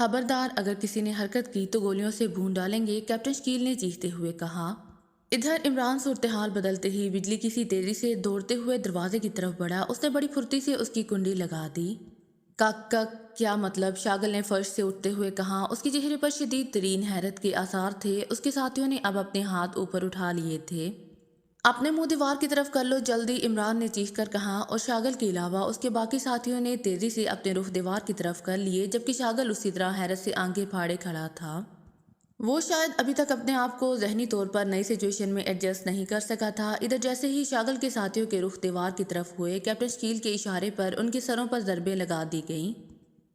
خبردار، اگر کسی نے حرکت کی تو گولیوں سے بھون ڈالیں گے، کیپٹن شکیل نے چیختے ہوئے کہا۔ ادھر عمران صورتحال بدلتے ہی بجلی کسی تیزی سے دوڑتے ہوئے دروازے کی طرف بڑھا۔ اس نے بڑی پھرتی سے اس کی کنڈی لگا دی۔ کک کک، کیا مطلب؟ شاگل نے فرش سے اٹھتے ہوئے کہا۔ اس کے چہرے پر شدید ترین حیرت کے آثار تھے۔ اس کے ساتھیوں نے اب اپنے ہاتھ اوپر اٹھا لیے تھے۔ اپنے منہ دیوار کی طرف کر لو جلدی، عمران نے چیخ کر کہا، اور شاگل کے علاوہ اس کے باقی ساتھیوں نے تیزی سے اپنے رخ دیوار کی طرف کر لیے، جبکہ شاگل اسی طرح حیرت سے آنکھیں پھاڑے کھڑا تھا۔ وہ شاید ابھی تک اپنے آپ کو ذہنی طور پر نئی سچویشن میں ایڈجسٹ نہیں کر سکا تھا۔ ادھر جیسے ہی شاگل کے ساتھیوں کے رخ دیوار کی طرف ہوئے، کیپٹن شکیل کے اشارے پر ان کے سروں پر ضربیں لگا دی گئیں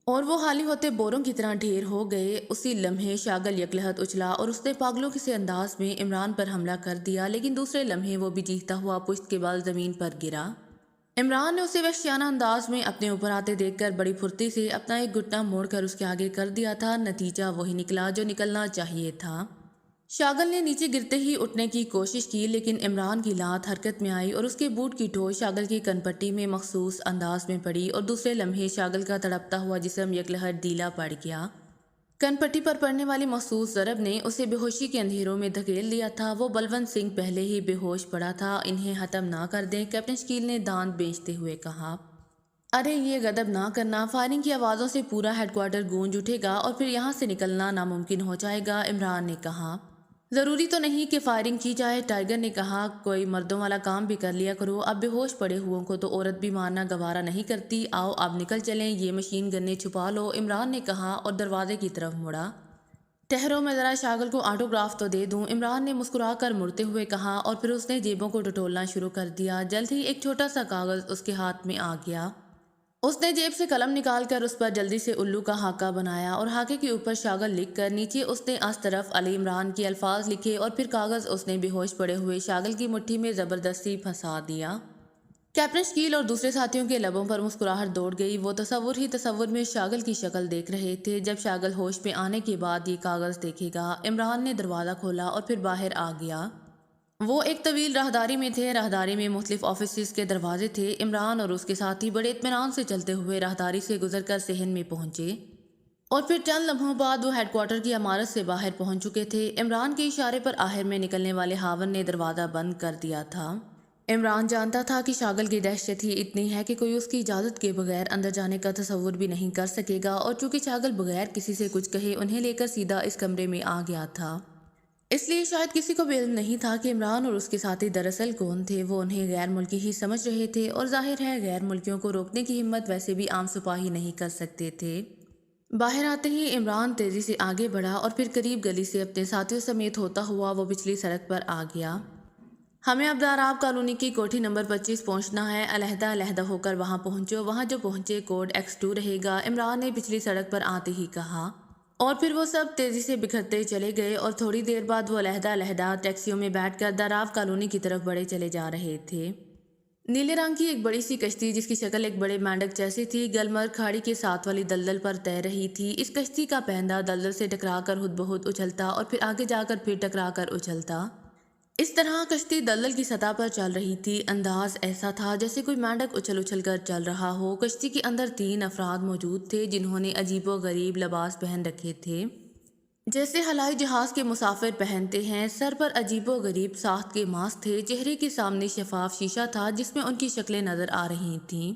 اور وہ حالی ہوتے بوروں کی طرح ڈھیر ہو گئے۔ اسی لمحے شاگل یکلہت اچھلا اور اس نے پاگلوں کے سے انداز میں عمران پر حملہ کر دیا، لیکن دوسرے لمحے وہ بھی چیختا ہوا پشت کے بل زمین پر گرا۔ عمران نے اسے وحشیانہ انداز میں اپنے اوپر آتے دیکھ کر بڑی پھرتی سے اپنا ایک گھٹنا موڑ کر اس کے آگے کر دیا تھا۔ نتیجہ وہی نکلا جو نکلنا چاہیے تھا۔ شاگل نے نیچے گرتے ہی اٹھنے کی کوشش کی، لیکن عمران کی لات حرکت میں آئی اور اس کے بوٹ کی ٹھوس شاگل کی کن پٹی میں مخصوص انداز میں پڑی، اور دوسرے لمحے شاگل کا تڑپتا ہوا جسم یکلہت ڈھیلا پڑ گیا۔ کن پٹی پر پڑنے والی مخصوص ضرب نے اسے بے ہوشی کے اندھیروں میں دھکیل دیا تھا۔ وہ بلونت سنگھ پہلے ہی بے ہوش پڑا تھا۔ انہیں ختم نہ کر دیں، کیپٹن شکیل نے دانت بیچتے ہوئے کہا۔ ارے یہ غضب نہ کرنا، فائرنگ کی آوازوں سے پورا ہیڈ کوارٹر گونج اٹھے گا اور پھر یہاں سے نکلنا ناممکن ہو جائے گا، عمران نے کہا۔ ضروری تو نہیں کہ فائرنگ کی جائے، ٹائیگر نے کہا۔ کوئی مردوں والا کام بھی کر لیا کرو، اب بے ہوش پڑے ہوئوں کو تو عورت بھی مارنا گوارا نہیں کرتی۔ آؤ اب نکل چلیں، یہ مشین گنیں چھپا لو، عمران نے کہا اور دروازے کی طرف مڑا۔ ٹھہرو، میں ذرا شاگل کو آٹوگراف تو دے دوں، عمران نے مسکرا کر مڑتے ہوئے کہا، اور پھر اس نے جیبوں کو ٹٹولنا شروع کر دیا۔ جلد ہی ایک چھوٹا سا کاغذ اس کے ہاتھ میں آ گیا۔ اس نے جیب سے قلم نکال کر اس پر جلدی سے الو کا خاکہ بنایا، اور خاکے کے اوپر شاگل لکھ کر نیچے اس نے اس طرف علی عمران کے الفاظ لکھے، اور پھر کاغذ اس نے بے ہوش پڑے ہوئے شاگل کی مٹھی میں زبردستی پھنسا دیا۔ کیپٹن شکیل اور دوسرے ساتھیوں کے لبوں پر مسکراہٹ دوڑ گئی۔ وہ تصور ہی تصور میں شاگل کی شکل دیکھ رہے تھے۔ جب شاگل ہوش میں آنے کے بعد یہ کاغذ دیکھے گا۔ عمران نے دروازہ کھولا اور پھر باہر آ گیا۔ وہ ایک طویل راہداری میں تھے۔ راہداری میں مختلف آفیسز کے دروازے تھے۔ عمران اور اس کے ساتھی بڑے اطمینان سے چلتے ہوئے راہداری سے گزر کر صحن میں پہنچے، اور پھر چند لمحوں بعد وہ ہیڈ کوارٹر کی عمارت سے باہر پہنچ چکے تھے۔ عمران کے اشارے پر آخر میں نکلنے والے ہاون نے دروازہ بند کر دیا تھا۔ عمران جانتا تھا کہ شاگل کی دہشت ہی اتنی ہے کہ کوئی اس کی اجازت کے بغیر اندر جانے کا تصور بھی نہیں کر سکے گا، اور چونکہ شاگل بغیر کسی سے کچھ کہے انہیں لے کر سیدھا اس کمرے میں آ گیا تھا، اس لیے شاید کسی کو بھی علم نہیں تھا کہ عمران اور اس کے ساتھی دراصل کون تھے۔ وہ انہیں غیر ملکی ہی سمجھ رہے تھے، اور ظاہر ہے غیر ملکیوں کو روکنے کی ہمت ویسے بھی عام سپاہی نہیں کر سکتے تھے۔ باہر آتے ہی عمران تیزی سے آگے بڑھا، اور پھر قریب گلی سے اپنے ساتھیوں سمیت ہوتا ہوا وہ پچھلی سڑک پر آ گیا۔ ہمیں اب داراب کالونی کی کوٹھی نمبر 25 پہنچنا ہے، علیحدہ علیحدہ ہو کر وہاں پہنچو، وہاں جو پہنچے کوڈ X2 رہے گا، عمران نے پچھلی سڑک پر آتے ہی کہا۔ اور پھر وہ سب تیزی سے بکھرتے چلے گئے، اور تھوڑی دیر بعد وہ علیحدہ علیحدہ ٹیکسیوں میں بیٹھ کر داراب کالونی کی طرف بڑھے چلے جا رہے تھے۔ نیلے رنگ کی ایک بڑی سی کشتی جس کی شکل ایک بڑے مینڈک جیسی تھی، گلمرگ کھاڑی کے ساتھ والی دلدل پر تیر رہی تھی۔ اس کشتی کا پہندہ دلدل سے ٹکرا کر خود بخود اچھلتا اور پھر آگے جا کر پھر ٹکرا کر اچھلتا۔ اس طرح کشتی دلدل کی سطح پر چل رہی تھی۔ انداز ایسا تھا جیسے کوئی مینڈک اچھل اچھل کر چل رہا ہو۔ کشتی کے اندر 3 افراد موجود تھے جنہوں نے عجیب و غریب لباس پہن رکھے تھے، جیسے ہوائی جہاز کے مسافر پہنتے ہیں۔ سر پر عجیب و غریب ساخت کے ماسک تھے۔ چہرے کے سامنے شفاف شیشہ تھا جس میں ان کی شکلیں نظر آ رہی تھیں۔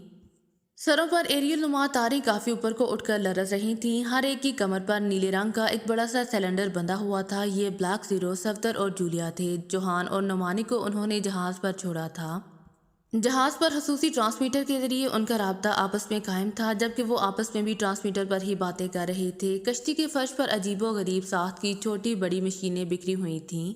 سروں پر ایریل نما تاریں کافی اوپر کو اٹھ کر لرز رہی تھیں۔ ہر ایک کی کمر پر نیلے رنگ کا ایک بڑا سا سلنڈر بندھا ہوا تھا۔ یہ بلیک زیرو، صفدر اور جولیا تھے۔ جوہان اور نعمانی کو انہوں نے جہاز پر چھوڑا تھا۔ جہاز پر خصوصی ٹرانسمیٹر کے ذریعے ان کا رابطہ آپس میں قائم تھا، جبکہ وہ آپس میں بھی ٹرانسمیٹر پر ہی باتیں کر رہے تھے۔ کشتی کے فرش پر عجیب و غریب ساخت کی چھوٹی بڑی مشینیں بکھری ہوئی تھیں،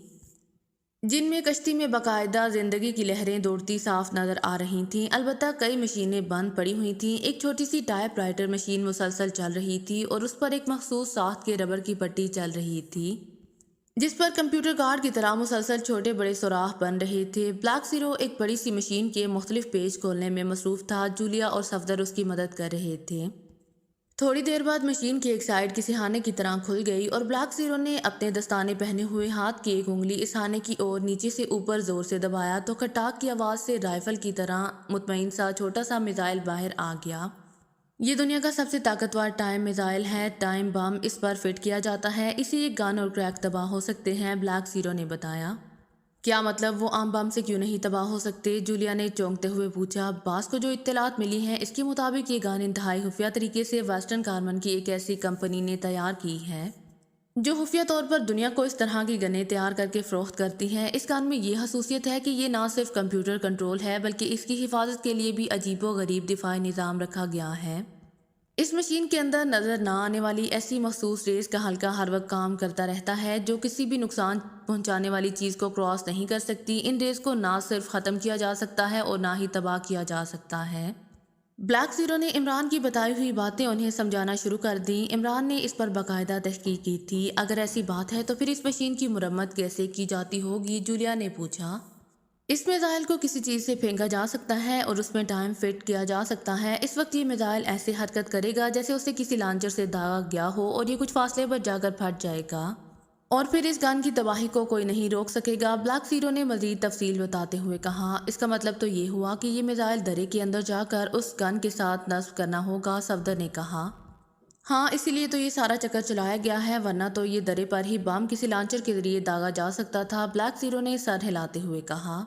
جن میں کشتی میں باقاعدہ زندگی کی لہریں دوڑتی صاف نظر آ رہی تھیں۔ البتہ کئی مشینیں بند پڑی ہوئی تھیں۔ ایک چھوٹی سی ٹائپ رائٹر مشین مسلسل چل رہی تھی، اور اس پر ایک مخصوص ساخت کے ربڑ کی پٹی چل رہی تھی جس پر کمپیوٹر کارڈ کی طرح مسلسل چھوٹے بڑے سوراخ بن رہے تھے۔ بلیک زیرو ایک بڑی سی مشین کے مختلف پیج کھولنے میں مصروف تھا۔ جولیا اور صفدر اس کی مدد کر رہے تھے۔ تھوڑی دیر بعد مشین کی ایک سائیڈ کسی ہانے کی طرح کھل گئی، اور بلیک زیرو نے اپنے دستانے پہنے ہوئے ہاتھ کی ایک انگلی اس ہانے کی اور نیچے سے اوپر زور سے دبایا تو کھٹاک کی آواز سے رائفل کی طرح مطمئن سا چھوٹا سا میزائل باہر آ گیا۔ یہ دنیا کا سب سے طاقتور ٹائم میزائل ہے، ٹائم بم اس پر فٹ کیا جاتا ہے، اسی ایک گن اور کریک تباہ ہو سکتے ہیں، بلیک زیرو نے بتایا۔ کیا مطلب وہ عام بم سے کیوں نہیں تباہ ہو سکتے؟ جولیا نے چونکتے ہوئے پوچھا۔ باس کو جو اطلاعات ملی ہیں اس کے مطابق یہ گن انتہائی خفیہ طریقے سے ویسٹرن کارمن کی ایک ایسی کمپنی نے تیار کی ہے جو خفیہ طور پر دنیا کو اس طرح کی گنیں تیار کر کے فروخت کرتی ہیں۔ اس گن میں یہ خصوصیت ہے کہ یہ نہ صرف کمپیوٹر کنٹرول ہے بلکہ اس کی حفاظت کے لیے بھی عجیب و غریب دفاعی نظام رکھا گیا ہے۔ اس مشین کے اندر نظر نہ آنے والی ایسی مخصوص ریز کا حلقہ ہر وقت کام کرتا رہتا ہے جو کسی بھی نقصان پہنچانے والی چیز کو کراس نہیں کر سکتی۔ ان ریز کو نہ صرف ختم کیا جا سکتا ہے اور نہ ہی تباہ کیا جا سکتا ہے۔ بلیک زیرو نے عمران کی بتائی ہوئی باتیں انہیں سمجھانا شروع کر دیں۔ عمران نے اس پر باقاعدہ تحقیق کی تھی۔ اگر ایسی بات ہے تو پھر اس مشین کی مرمت کیسے کی جاتی ہوگی؟ جولیا نے پوچھا۔ اس میزائل کو کسی چیز سے پھینکا جا سکتا ہے اور اس میں ٹائم فٹ کیا جا سکتا ہے۔ اس وقت یہ میزائل ایسے حرکت کرے گا جیسے اسے کسی لانچر سے داغا گیا ہو اور یہ کچھ فاصلے پر جا کر پھٹ جائے گا اور پھر اس گن کی تباہی کو کوئی نہیں روک سکے گا۔ بلیک زیرو نے مزید تفصیل بتاتے ہوئے کہا، اس کا مطلب تو یہ ہوا کہ یہ میزائل درے کے اندر جا کر اس گن کے ساتھ نصب کرنا ہوگا، صفدر نے کہا۔ ہاں، اسی لیے تو یہ سارا چکر چلایا گیا ہے، ورنہ تو یہ درے پر ہی بم کسی لانچر کے ذریعے داغا جا سکتا تھا، بلیک زیرو نے سر ہلاتے ہوئے کہا۔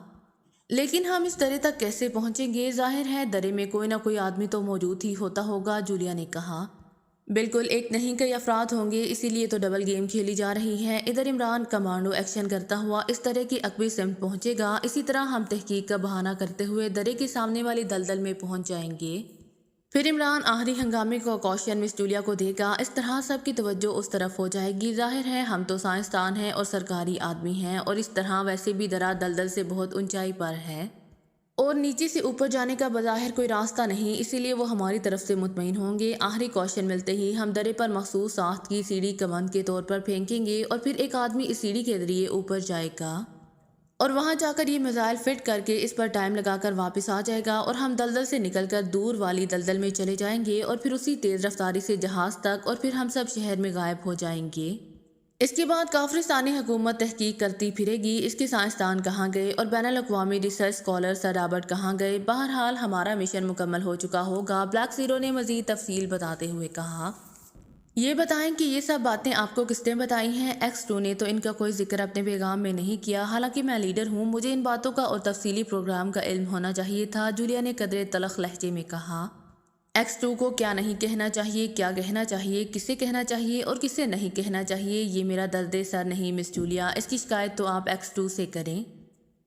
لیکن ہم اس درے تک کیسے پہنچیں گے؟ ظاہر ہے درے میں کوئی نہ کوئی آدمی تو موجود ہی ہوتا ہوگا، جولیا نے کہا۔ بالکل، ایک نہیں کئی افراد ہوں گے، اسی لیے تو ڈبل گیم کھیلی جا رہی ہے۔ ادھر عمران کمانڈو ایکشن کرتا ہوا اس درے کی عقبی سمت پہنچے گا، اسی طرح ہم تحقیق کا بہانہ کرتے ہوئے درے کے سامنے والی دلدل میں پہنچ جائیں گے۔ پھر عمران آخری ہنگامے کو کوشن مس جولیا کو دے گا، اس طرح سب کی توجہ اس طرف ہو جائے گی۔ ظاہر ہے ہم تو سائنسدان ہیں اور سرکاری آدمی ہیں، اور اس طرح ویسے بھی درہ دلدل سے بہت اونچائی پر ہے اور نیچے سے اوپر جانے کا بظاہر کوئی راستہ نہیں، اسی لیے وہ ہماری طرف سے مطمئن ہوں گے۔ آخری کوشن ملتے ہی ہم درے پر مخصوص ساخت کی سیڑھی کمند کے طور پر پھینکیں گے اور پھر ایک آدمی اس سیڑھی کے ذریعے اوپر جائے گا اور وہاں جا کر یہ میزائل فٹ کر کے اس پر ٹائم لگا کر واپس آ جائے گا اور ہم دلدل سے نکل کر دور والی دلدل میں چلے جائیں گے اور پھر اسی تیز رفتاری سے جہاز تک، اور پھر ہم سب شہر میں غائب ہو جائیں گے۔ اس کے بعد کافرستانی حکومت تحقیق کرتی پھرے گی اس کے سائنسدان کہاں گئے اور بین الاقوامی ریسرچ اسکالر سر رابرٹ کہاں گئے۔ بہرحال ہمارا مشن مکمل ہو چکا ہوگا، بلیک زیرو نے مزید تفصیل بتاتے ہوئے کہا۔ یہ بتائیں کہ یہ سب باتیں آپ کو کس نے بتائی ہیں؟ ایکس 2 نے تو ان کا کوئی ذکر اپنے پیغام میں نہیں کیا، حالانکہ میں لیڈر ہوں، مجھے ان باتوں کا اور تفصیلی پروگرام کا علم ہونا چاہیے تھا، جولیا نے قدرے تلخ لہجے میں کہا۔ ایکس 2 کو کیا نہیں کہنا چاہیے، کیا کہنا چاہیے، کسے کہنا چاہیے اور کسے نہیں کہنا چاہیے، یہ میرا درد سر نہیں مس جولیا، اس کی شکایت تو آپ ایکس 2 سے کریں۔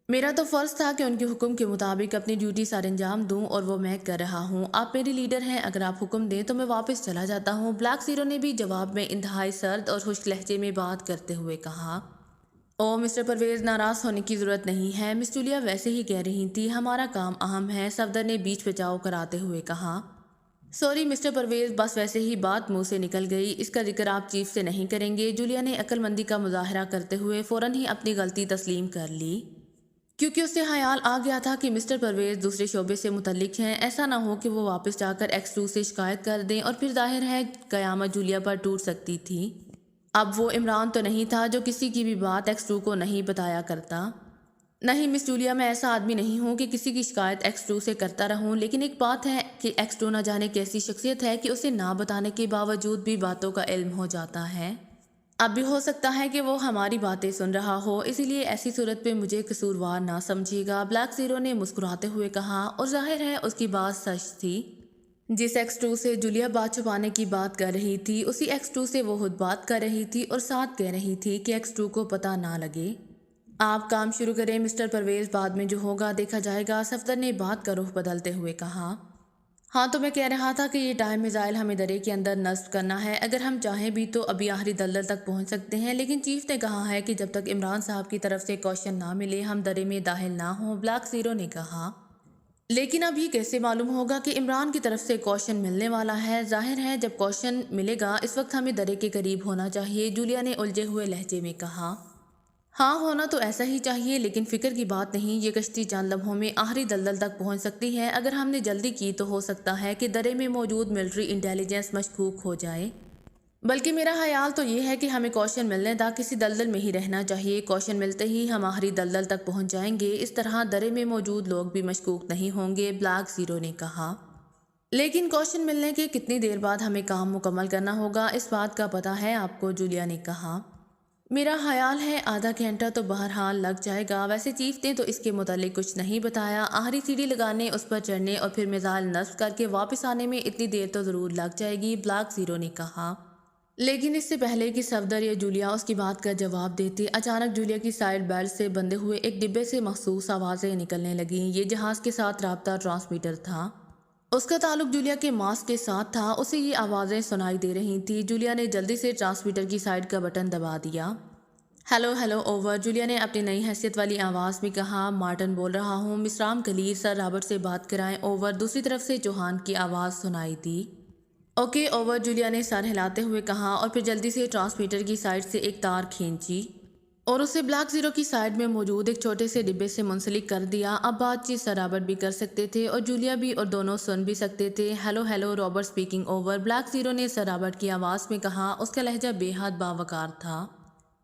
میرا تو فرض تھا کہ ان کے حکم کے مطابق اپنی ڈیوٹی سر انجام دوں، اور وہ میں کر رہا ہوں۔ آپ میری لیڈر ہیں، اگر آپ حکم دیں تو میں واپس چلا جاتا ہوں، بلیک زیرو نے بھی جواب میں انتہائی سرد اور خشک لہجے میں بات کرتے ہوئے کہا۔ او مسٹر پرویز، ناراض ہونے کی ضرورت نہیں ہے، مس جولیا ویسے ہی کہہ رہی تھی، ہمارا کام اہم ہے، صفدر نے بیچ بچاؤ کراتے ہوئے کہا۔ سوری مسٹر پرویز، بس ویسے ہی بات منہ سے نکل گئی، اس کا ذکر آپ چیف سے نہیں کریں گے، جولیا نے عقل مندی کا مظاہرہ کرتے ہوئے فوراً ہی اپنی غلطی تسلیم کر لی، کیونکہ اسے خیال آ گیا تھا کہ مسٹر پرویز دوسرے شعبے سے متعلق ہیں، ایسا نہ ہو کہ وہ واپس جا کر ایکس 2 سے شکایت کر دیں اور پھر ظاہر ہے قیامت جولیا پر ٹوٹ سکتی تھی۔ اب وہ عمران تو نہیں تھا جو کسی کی بھی بات ایکس 2 کو نہیں بتایا کرتا۔ نہیں مس جولیا، میں ایسا آدمی نہیں ہوں کہ کسی کی شکایت ایکس 2 سے کرتا رہوں، لیکن ایک بات ہے کہ ایکس 2 نہ جانے کیسی شخصیت ہے کہ اسے نہ بتانے کے باوجود بھی باتوں کا علم ہو جاتا ہے۔ اب بھی ہو سکتا ہے کہ وہ ہماری باتیں سن رہا ہو، اسی لیے ایسی صورت پہ مجھے قصوروار نہ سمجھے گا، بلیک زیرو نے مسکراتے ہوئے کہا، اور ظاہر ہے اس کی بات سچ تھی۔ جس ایکس 2 سے جولیا بات چھپانے کی بات کر رہی تھی، اسی ایکس 2 سے وہ خود بات کر رہی تھی اور ساتھ کہہ رہی تھی کہ ایکس 2 کو پتہ نہ لگے۔ آپ کام شروع کریں مسٹر پرویز، بعد میں جو ہوگا دیکھا جائے گا، صفدر نے بات کا رخ بدلتے ہوئے کہا۔ ہاں، تو میں کہہ رہا تھا کہ یہ ٹائم میزائل ہمیں درے کے اندر نصب کرنا ہے، اگر ہم چاہیں بھی تو ابھی آخری دلدل تک پہنچ سکتے ہیں، لیکن چیف نے کہا ہے کہ جب تک عمران صاحب کی طرف سے کوشن نہ ملے ہم درے میں داخل نہ ہوں، بلیک زیرو نے کہا۔ لیکن اب یہ کیسے معلوم ہوگا کہ عمران کی طرف سے کوشن ملنے والا ہے؟ ظاہر ہے جب کوشن ملے گا اس وقت ہمیں درے کے قریب ہونا چاہیے، جولیا نے الجھے ہوئے لہجے میں کہا۔ ہاں، ہونا تو ایسا ہی چاہیے، لیکن فکر کی بات نہیں، یہ کشتی چند لمحوں میں آخری دلدل تک پہنچ سکتی ہے، اگر ہم نے جلدی کی تو ہو سکتا ہے کہ درے میں موجود ملٹری انٹیلیجنس مشکوک ہو جائے، بلکہ میرا خیال تو یہ ہے کہ ہمیں کوشن ملنے تک کسی دلدل میں ہی رہنا چاہیے، کوشن ملتے ہی ہم آخری دلدل تک پہنچ جائیں گے، اس طرح درے میں موجود لوگ بھی مشکوک نہیں ہوں گے، بلیک زیرو نے کہا۔ لیکن کوشن ملنے کے کتنی دیر بعد ہمیں کام مکمل کرنا ہوگا اس بات کا پتہ ہے آپ کو؟ جولیا نے کہا۔ میرا خیال ہے آدھا گھنٹہ تو بہرحال لگ جائے گا، ویسے چیف نے تو اس کے متعلق کچھ نہیں بتایا، آخری سیڑھی لگانے، اس پر چڑھنے اور پھر میزائل نصب کر کے واپس آنے میں اتنی دیر تو ضرور لگ جائے گی، بلیک زیرو نے کہا۔ لیکن اس سے پہلے کہ صفدر یا جولیا اس کی بات کا جواب دیتی، اچانک جولیا کی سائیڈ بیلٹ سے بندھے ہوئے ایک ڈبے سے مخصوص آوازیں نکلنے لگیں۔ یہ جہاز کے ساتھ رابطہ ٹرانسمیٹر تھا، اس کا تعلق جولیا کے ماسک کے ساتھ تھا، اسے یہ آوازیں سنائی دے رہی تھیں۔ جولیا نے جلدی سے ٹرانسمیٹر کی سائیڈ کا بٹن دبا دیا۔ ہیلو ہیلو اوور، جولیا نے اپنی نئی حیثیت والی آواز میں کہا۔ مارٹن بول رہا ہوں، مس رام کلیر، سر رابرٹ سے بات کرائیں، اوور۔ دوسری طرف سے چوہان کی آواز سنائی دی۔ اوکے اوور، جولیا نے سر ہلاتے ہوئے کہا اور پھر جلدی سے ٹرانسمیٹر کی سائیڈ سے ایک تار کھینچی اور اسے بلیک زیرو کی سائیڈ میں موجود ایک چھوٹے سے ڈبے سے منسلک کر دیا۔ اب بات چیت سر رابرٹ بھی کر سکتے تھے اور جولیا بھی، اور دونوں سن بھی سکتے تھے۔ Hello hello Robert speaking, over, black zero نے سر رابرٹ کی آواز میں کہا، اس کا لہجہ بے حد باوقار تھا۔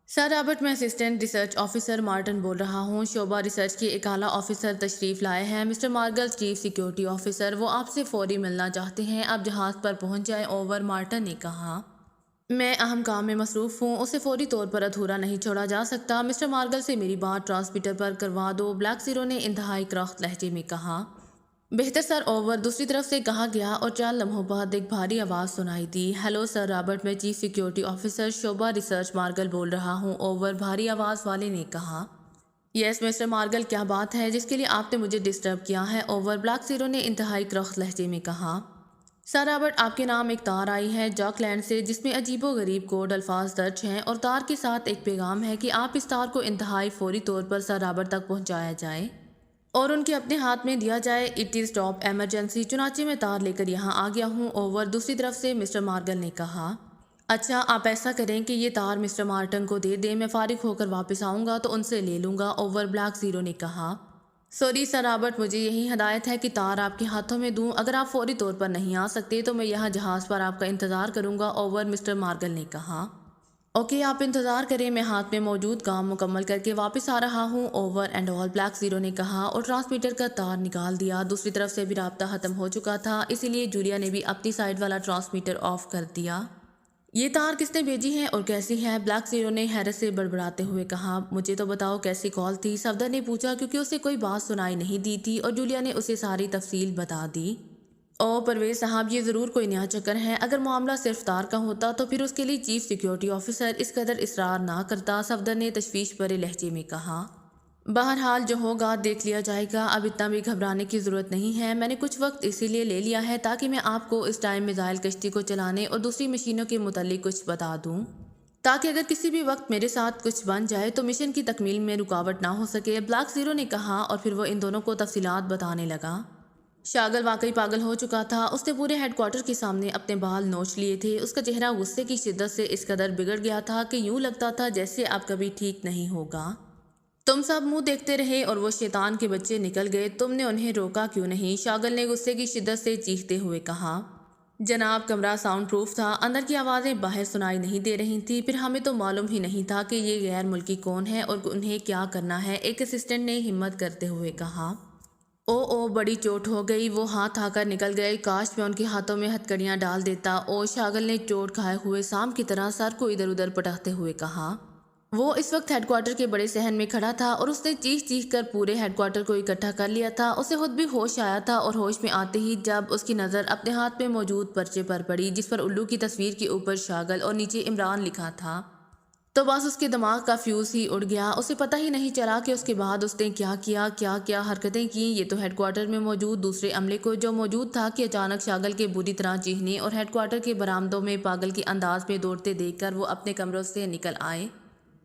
سر رابرٹ، میں اسسٹنٹ ریسرچ آفیسر مارٹن بول رہا ہوں، شعبہ ریسرچ کے ایک اعلیٰ آفیسر تشریف لائے ہیں، مسٹر مارگل، چیف سیکیورٹی آفیسر، وہ آپ سے فوری ملنا چاہتے ہیں، آپ جہاز پر پہنچ جائیں، اوور، مارٹن نے کہا۔ میں اہم کام میں مصروف ہوں، اسے فوری طور پر ادھورا نہیں چھوڑا جا سکتا، مسٹر مارگل سے میری بات ٹرانسمیٹر پر کروا دو، بلیک زیرو نے انتہائی کرخت لہجے میں کہا۔ بہتر سر، اوور، دوسری طرف سے کہا گیا اور چند لمحوں بعد ایک بھاری آواز سنائی دی۔ ہیلو سر رابرٹ، میں چیف سیکیورٹی آفیسر شعبہ ریسرچ مارگل بول رہا ہوں، اوور، بھاری آواز والے نے کہا۔ یس مسٹر مارگل، کیا بات ہے جس کے لیے آپ نے مجھے ڈسٹرب کیا ہے، اوور، بلیک زیرو نے انتہائی کرخت لہجے میں کہا۔ سر رابرٹ، آپ کے نام ایک تار آئی ہے جاک لینڈ سے جس میں عجیب و غریب کوڈ الفاظ درج ہیں، اور تار کے ساتھ ایک پیغام ہے کہ آپ اس تار کو انتہائی فوری طور پر سر رابرٹ تک پہنچایا جائے اور ان کے اپنے ہاتھ میں دیا جائے، اٹ از ٹاپ ایمرجنسی، چنانچہ میں تار لے کر یہاں آ گیا ہوں، اوور، دوسری طرف سے مسٹر مارگل نے کہا۔ اچھا، آپ ایسا کریں کہ یہ تار مسٹر مارٹن کو دے دیں، میں فارغ ہو کر واپس آؤں گا تو ان سے لے لوں گا، اوور، بلیک زیرو نے کہا۔ سوری سر رابرٹ، مجھے یہی ہدایت ہے کہ تار آپ کے ہاتھوں میں دوں، اگر آپ فوری طور پر نہیں آ سکتے تو میں یہاں جہاز پر آپ کا انتظار کروں گا، اوور، مسٹر مارگل نے کہا۔ اوکے، آپ انتظار کریں، میں ہاتھ میں موجود کام مکمل کر کے واپس آ رہا ہوں، over and all, black zero نے کہا اور ٹرانسمیٹر کا تار نکال دیا۔ دوسری طرف سے بھی رابطہ ختم ہو چکا تھا، اسی لیے جولیا نے بھی اپنی سائیڈ والا ٹرانسمیٹر آف کر دیا۔ یہ تار کس نے بھیجی ہے اور کیسی ہے؟ بلیک زیرو نے حیرت سے بڑبڑاتے ہوئے کہا۔ مجھے تو بتاؤ کیسی کال تھی، صفدر نے پوچھا، کیونکہ اسے کوئی بات سنائی نہیں دی تھی اور جولیا نے اسے ساری تفصیل بتا دی۔ او پرویز صاحب، یہ ضرور کوئی نیا چکر ہے، اگر معاملہ صرف تار کا ہوتا تو پھر اس کے لیے چیف سیکیورٹی آفیسر اس قدر اصرار نہ کرتا، صفدر نے تشویش بھرے لہجے میں کہا۔ بہرحال جو ہوگا دیکھ لیا جائے گا، اب اتنا بھی گھبرانے کی ضرورت نہیں ہے، میں نے کچھ وقت اسی لیے لے لیا ہے تاکہ میں آپ کو اس ٹائم میزائل کشتی کو چلانے اور دوسری مشینوں کے متعلق کچھ بتا دوں، تاکہ اگر کسی بھی وقت میرے ساتھ کچھ بن جائے تو مشن کی تکمیل میں رکاوٹ نہ ہو سکے، بلیک زیرو نے کہا اور پھر وہ ان دونوں کو تفصیلات بتانے لگا۔ شاگل واقعی پاگل ہو چکا تھا، اس نے پورے ہیڈ کوارٹر کے سامنے اپنے بال نوچ لیے تھے، اس کا چہرہ غصے کی شدت سے اس قدر بگڑ گیا تھا کہ یوں لگتا تھا جیسے اب کبھی ٹھیک نہیں ہوگا۔ تم سب منہ دیکھتے رہے اور وہ شیطان کے بچے نکل گئے، تم نے انہیں روکا کیوں نہیں؟ شاگل نے غصے کی شدت سے چیختے ہوئے کہا۔ جناب، کمرہ ساؤنڈ پروف تھا، اندر کی آوازیں باہر سنائی نہیں دے رہی تھیں، پھر ہمیں تو معلوم ہی نہیں تھا کہ یہ غیر ملکی کون ہے اور انہیں کیا کرنا ہے، ایک اسسٹنٹ نے ہمت کرتے ہوئے کہا۔ او بڑی چوٹ ہو گئی، وہ ہاتھ آ کر نکل گئے، کاش میں ان کے ہاتھوں میں ہتکڑیاں ڈال دیتا، او، شاگل نے چوٹ کھائے ہوئے سام کی طرح سر کو ادھر ادھر پٹکتے ہوئے کہا۔ وہ اس وقت ہیڈ کوارٹر کے بڑے صحن میں کھڑا تھا اور اس نے چیخ چیخ کر پورے ہیڈ کوارٹر کو اکٹھا کر لیا تھا، اسے خود بھی ہوش آیا تھا اور ہوش میں آتے ہی جب اس کی نظر اپنے ہاتھ میں موجود پرچے پر پڑی جس پر الو کی تصویر کے اوپر شاگل اور نیچے عمران لکھا تھا، تو بس اس کے دماغ کا فیوز ہی اڑ گیا، اسے پتہ ہی نہیں چلا کہ اس کے بعد اس نے کیا حرکتیں کی، یہ تو ہیڈ کوارٹر میں موجود دوسرے عملے کو جو موجود تھا کہ اچانک شاگل کے بری طرح چیخنے اور ہیڈ کوارٹر کے برآمدوں میں پاگل کے انداز میں دوڑتے دیکھ کر وہ اپنے کمروں سے نکل آئے،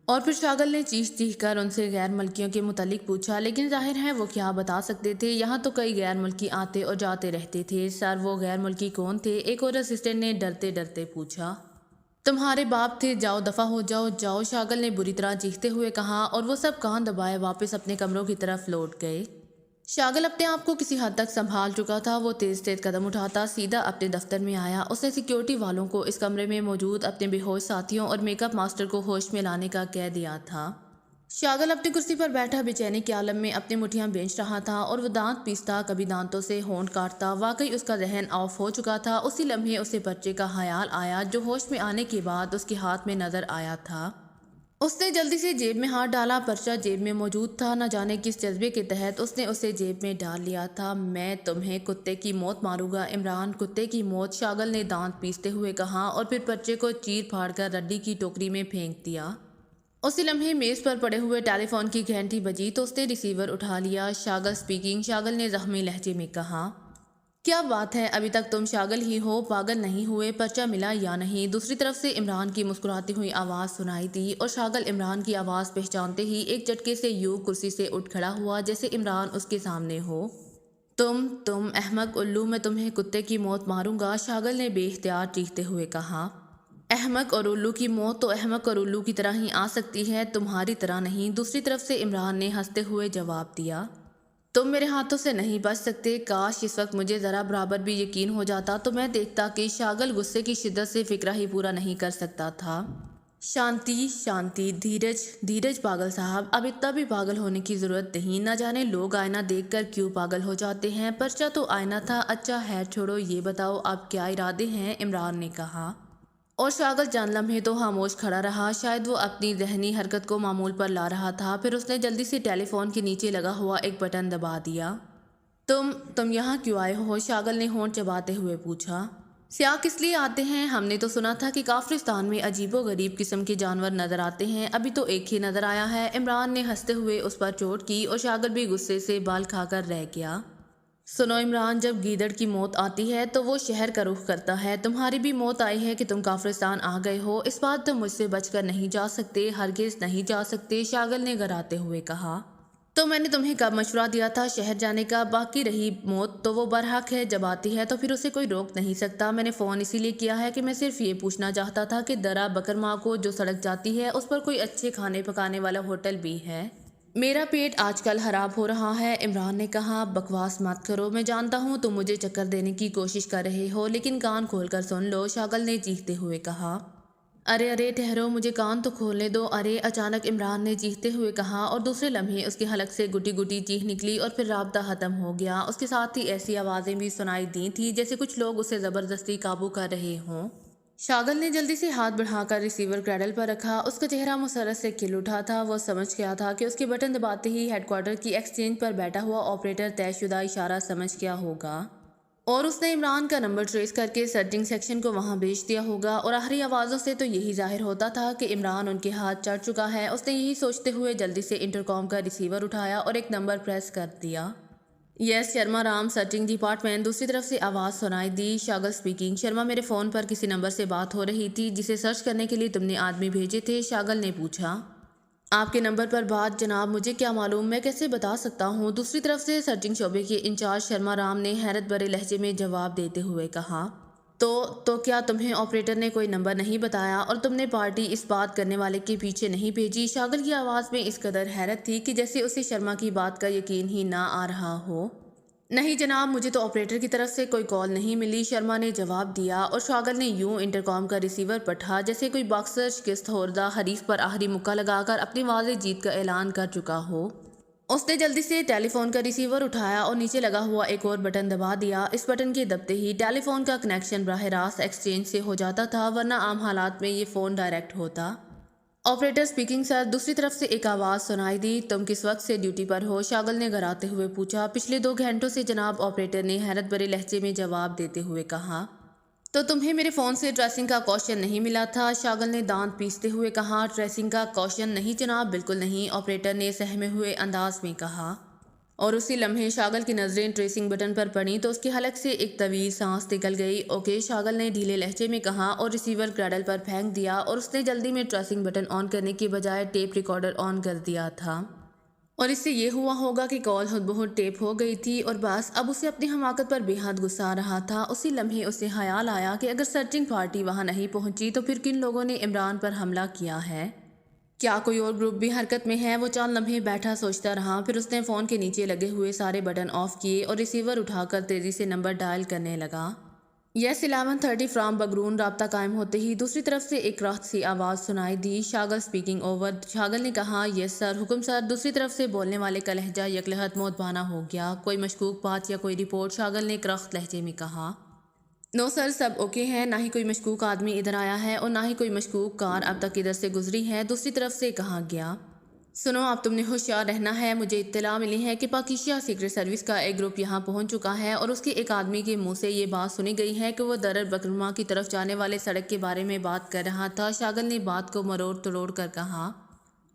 اور پھر شاگل نے چیخ چیخ کر ان سے غیر ملکیوں کے متعلق پوچھا، لیکن ظاہر ہے وہ کیا بتا سکتے تھے، یہاں تو کئی غیر ملکی آتے اور جاتے رہتے تھے۔ سر، وہ غیر ملکی کون تھے؟ ایک اور اسسٹنٹ نے ڈرتے ڈرتے پوچھا۔ تمہارے باپ تھے، جاؤ دفع ہو جاؤ، جاؤ، شاگل نے بری طرح چیختے ہوئے کہا، اور وہ سب کان دبائے واپس اپنے کمروں کی طرف لوٹ گئے۔ شاگل اپنے آپ کو کسی حد تک سنبھال چکا تھا، وہ تیز تیز قدم اٹھاتا سیدھا اپنے دفتر میں آیا، اس نے سیکیورٹی والوں کو اس کمرے میں موجود اپنے بے ہوش ساتھیوں اور میک اپ ماسٹر کو ہوش میں لانے کا کہہ دیا تھا۔ شاغل اپنی کرسی پر بیٹھا بےچینی کے عالم میں اپنی مٹھیاں بینچ رہا تھا اور وہ دانت پیستا، کبھی دانتوں سے ہونٹ کاٹتا۔ واقعی اس کا ذہن آف ہو چکا تھا۔ اسی لمحے اسے پرچے کا خیال آیا جو ہوش میں آنے کے بعد اس کے ہاتھ میں نظر آیا تھا۔ اس نے جلدی سے جیب میں ہاتھ ڈالا۔ پرچہ جیب میں موجود تھا۔ نہ جانے کس جذبے کے تحت اس نے اسے جیب میں ڈال لیا تھا۔ میں تمہیں کتے کی موت ماروں گا عمران، کتے کی موت، شاغل نے دانت پیستے ہوئے کہا اور پھر پرچے کو چیر پھاڑ کر رڈی کی ٹوکری میں پھینک دیا۔ اسی لمحے میز پر پڑے ہوئے ٹیلی فون کی گھنٹی بجی تو اس نے ریسیور اٹھا لیا۔ شاغل اسپیکنگ، شاغل نے زخمی لہجے میں کہا۔ کیا بات ہے، ابھی تک تم شاغل ہی ہو، پاگل نہیں ہوئے؟ پرچہ ملا یا نہیں؟ دوسری طرف سے عمران کی مسکراتی ہوئی آواز سنائی دی اور شاغل عمران کی آواز پہچانتے ہی ایک جھٹکے سے یوں کرسی سے اٹھ کھڑا ہوا جیسے عمران اس کے سامنے ہو۔ تم احمق الو، میں تمہیں کتے کی موت ماروں گا، شاغل نے بے اختیار چیختے ہوئے کہا۔ احمق اور الو کی موت تو احمق اور الو کی طرح ہی آ سکتی ہے، تمہاری طرح نہیں، دوسری طرف سے عمران نے ہنستے ہوئے جواب دیا۔ تم میرے ہاتھوں سے نہیں بچ سکتے، کاش اس وقت مجھے ذرا برابر بھی یقین ہو جاتا تو میں دیکھتا کہ شاغل غصے کی شدت سے فکرہ ہی پورا نہیں کر سکتا تھا۔ شانتی، دھیرج پاگل صاحب، اب اتنا بھی پاگل ہونے کی ضرورت نہیں، نہ جانے لوگ آئینہ دیکھ کر کیوں پاگل ہو جاتے ہیں، پرچہ تو آئینہ تھا۔ اچھا خیر چھوڑو، یہ بتاؤ اب کیا ارادے ہیں، عمران نے کہا۔ اور شاغل چند لمحے تو خاموش کھڑا رہا، شاید وہ اپنی ذہنی حرکت کو معمول پر لا رہا تھا۔ پھر اس نے جلدی سے ٹیلی فون کے نیچے لگا ہوا ایک بٹن دبا دیا۔ تم یہاں کیوں آئے ہو؟ شاغل نے ہونٹ چباتے ہوئے پوچھا۔ سیاح کس لیے آتے ہیں؟ ہم نے تو سنا تھا کہ کافرستان میں عجیب و غریب قسم کے جانور نظر آتے ہیں، ابھی تو ایک ہی نظر آیا ہے، عمران نے ہنستے ہوئے اس پر چوٹ کی اور شاغل بھی غصے سے بال کھا کر رہ گیا۔ سنو عمران، جب گیدڑ کی موت آتی ہے تو وہ شہر کا رخ کرتا ہے، تمہاری بھی موت آئی ہے کہ تم کافرستان آ گئے ہو، اس بات تم مجھ سے بچ کر نہیں جا سکتے، ہرگز نہیں جا سکتے، شاغل نے گراتے ہوئے کہا۔ تو میں نے تمہیں کب مشورہ دیا تھا شہر جانے کا؟ باقی رہی موت تو وہ برحق ہے، جب آتی ہے تو پھر اسے کوئی روک نہیں سکتا۔ میں نے فون اسی لیے کیا ہے کہ میں صرف یہ پوچھنا چاہتا تھا کہ درا بکر ماں کو جو سڑک جاتی ہے اس پر کوئی اچھے کھانے پکانے والا ہوٹل بھی ہے؟ میرا پیٹ آج کل خراب ہو رہا ہے، عمران نے کہا۔ بکواس مت کرو، میں جانتا ہوں تم مجھے چکر دینے کی کوشش کر رہے ہو، لیکن کان کھول کر سن لو، شاغل نے چیختے ہوئے کہا۔ ارے ٹھہرو، مجھے کان تو کھولنے دو، ارے اچانک عمران نے چیختے ہوئے کہا اور دوسرے لمحے اس کے حلق سے گٹی گٹی چیخ نکلی اور پھر رابطہ ختم ہو گیا۔ اس کے ساتھ ہی ایسی آوازیں بھی سنائی دی تھی جیسے کچھ لوگ اسے زبردستی قابو کر رہے ہوں۔ شاغل نے جلدی سے ہاتھ بڑھا کر ریسیور کریڈل پر رکھا، اس کا چہرہ مسرت سے کھل اٹھا تھا۔ وہ سمجھ گیا تھا کہ اس کے بٹن دباتے ہی ہیڈ کوارٹر کی ایکسچینج پر بیٹھا ہوا آپریٹر طے شدہ اشارہ سمجھ گیا ہوگا اور اس نے عمران کا نمبر ٹریس کر کے سرچنگ سیکشن کو وہاں بھیج دیا ہوگا، اور آخری آوازوں سے تو یہی ظاہر ہوتا تھا کہ عمران ان کے ہاتھ چڑھ چکا ہے۔ اس نے یہی سوچتے ہوئے جلدی سے انٹرکام کا ریسیور اٹھایا اور ایک نمبر پریس کر دیا۔ یس شرما رام، سرچنگ ڈپارٹمنٹ، دوسری طرف سے آواز سنائی دی۔ شاغل اسپیکنگ، شرما میرے فون پر کسی نمبر سے بات ہو رہی تھی جسے سرچ کرنے کے لیے تم نے آدمی بھیجے تھے، شاغل نے پوچھا۔ آپ کے نمبر پر بات جناب، مجھے کیا معلوم، میں کیسے بتا سکتا ہوں؟ دوسری طرف سے سرچنگ شعبے کے انچارج شرما رام نے حیرت بھرے لہجے میں جواب دیتے ہوئے کہا۔ تو کیا تمہیں آپریٹر نے کوئی نمبر نہیں بتایا اور تم نے پارٹی اس بات کرنے والے کے پیچھے نہیں بھیجی؟ شاغل کی آواز میں اس قدر حیرت تھی کہ جیسے اسے شرما کی بات کا یقین ہی نہ آ رہا ہو۔ نہیں جناب، مجھے تو آپریٹر کی طرف سے کوئی کال نہیں ملی، شرما نے جواب دیا، اور شاغل نے یوں انٹرکام کا ریسیور پٹھا جیسے کوئی باکسر شکست خوردہ حریف پر آخری مکہ لگا کر اپنی واضح جیت کا اعلان کر چکا ہو۔ اس نے جلدی سے ٹیلی فون کا ریسیور اٹھایا اور نیچے لگا ہوا ایک اور بٹن دبا دیا۔ اس بٹن کے دبتے ہی ٹیلی فون کا کنیکشن براہ راست ایکسچینج سے ہو جاتا تھا، ورنہ عام حالات میں یہ فون ڈائریکٹ ہوتا۔ آپریٹر اسپیکنگ سر، دوسری طرف سے ایک آواز سنائی دی۔ تم کس وقت سے ڈیوٹی پر ہو؟ شاغل نے گھراتے ہوئے پوچھا۔ پچھلے 2 گھنٹوں سے جناب، آپریٹر نے حیرت بھرے لہجے میں جواب دیتے ہوئے کہا۔ تو تمہیں میرے فون سے ٹریسنگ کا کوشچن نہیں ملا تھا؟ شاغل نے دانت پیستے ہوئے کہا۔ ٹریسنگ کا کوشچن نہیں جناب، بالکل نہیں، آپریٹر نے سہمے ہوئے انداز میں کہا۔ اور اسی لمحے شاغل کی نظریں ٹریسنگ بٹن پر پڑیں تو اس کے حلق سے ایک طویل سانس نکل گئی۔ اوکے، شاغل نے ڈھیلے لہجے میں کہا اور ریسیور کریڈل پر پھینک دیا، اور اس نے جلدی میں ٹریسنگ بٹن آن کرنے کی بجائے ٹیپ ریکارڈر آن کر دیا تھا، اور اس سے یہ ہوا ہوگا کہ کال خود بخود ٹیپ ہو گئی تھی، اور بس اب اسے اپنی حماقت پر بے حد غصہ آ رہا تھا۔ اسی لمحے اسے خیال آیا کہ اگر سرچنگ پارٹی وہاں نہیں پہنچی تو پھر کن لوگوں نے عمران پر حملہ کیا ہے؟ کیا کوئی اور گروپ بھی حرکت میں ہے؟ وہ چند لمحے بیٹھا سوچتا رہا، پھر اس نے فون کے نیچے لگے ہوئے سارے بٹن آف کیے اور ریسیور اٹھا کر تیزی سے نمبر ڈائل کرنے لگا۔ یس 11:30 فرام بگرون۔ رابطہ قائم ہوتے ہی دوسری طرف سے ایک راحت سی آواز سنائی دی۔ شاگل اسپیکنگ اوور۔ شاگل نے کہا یس سر، حکم سر۔ دوسری طرف سے بولنے والے کا لہجہ یکلہت مودبانہ ہو گیا۔ کوئی مشکوک بات یا کوئی رپورٹ؟ شاگل نے کرخت لہجے میں کہا۔ نو سر، سب اوکے ہیں، نہ ہی کوئی مشکوک آدمی ادھر آیا ہے اور نہ ہی کوئی مشکوک کار اب تک ادھر سے گزری ہے۔ دوسری طرف سے کہا گیا سنو، اب تم نے ہوشیار رہنا ہے۔ مجھے اطلاع ملی ہے کہ پاکیزہ سیکرٹ سروس کا ایک گروپ یہاں پہنچ چکا ہے اور اس کے ایک آدمی کے منہ سے یہ بات سنی گئی ہے کہ وہ درر بکرما کی طرف جانے والے سڑک کے بارے میں بات کر رہا تھا۔ شاگل نے بات کو مروڑ توڑ کر کہا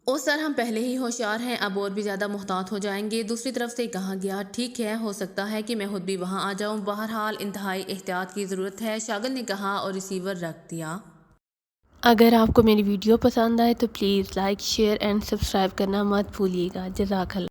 او سر، ہم پہلے ہی ہوشیار ہیں، اب اور بھی زیادہ محتاط ہو جائیں گے۔ دوسری طرف سے کہا گیا ٹھیک ہے، ہو سکتا ہے کہ میں خود بھی وہاں آ جاؤں، بہرحال انتہائی احتیاط کی ضرورت ہے، شاگل نے کہا اور ریسیور رکھ دیا۔ اگر آپ کو میری ویڈیو پسند آئے تو please like, share and subscribe کرنا مت بھولیے گا۔ جزاک اللہ۔